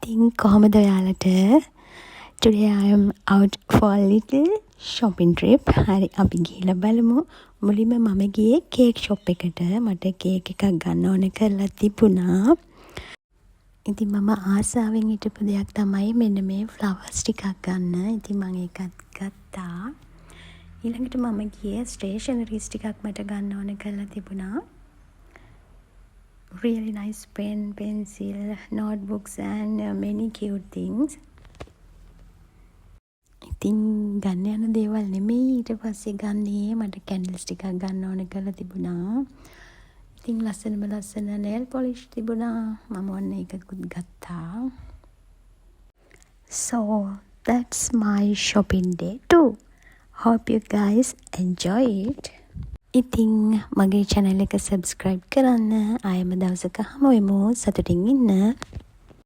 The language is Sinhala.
ඉතින් කොහොමද ඔයාලට? Today I am out for a little shopping trip. හරි අපි ගිහිල්ලා බලමු. මුලින්ම මම ගියේ කේක් ෂොප් එකට. මට කේක් එකක් ගන්න ඕන කරලා තිබුණා. ඉතින් මම ආසාවෙන් හිටපු දෙයක් තමයි මෙන්න මේ ෆ්ලවර්ස් ටිකක් ගන්න. ඉතින් මම ඒකත් ගත්තා. ඊළඟට මම ගියේ ස්ටේෂනරිස් ටිකක් මට ගන්න ඕන කරලා තිබුණා. Really nice pen, pencil, notebooks and many cute things. ඉතින් ගන්න යන දේවල් නෙමෙයි ඊට පස්සේ ගන්නේ මට කැන්ඩල්ස් ටිකක් ගන්න ඕන කරලා තිබුණා. ඉතින් ලස්සන nail polish තිබුණා. මම ඔන්න ඒකකුත් ගත්තා. So that's my shopping day too. Hope you guys enjoy it. ඉතින් මගේ channel එක subscribe කරන්න. ආයෙම දවසක හමු වෙමු. සතුටින් ඉන්න.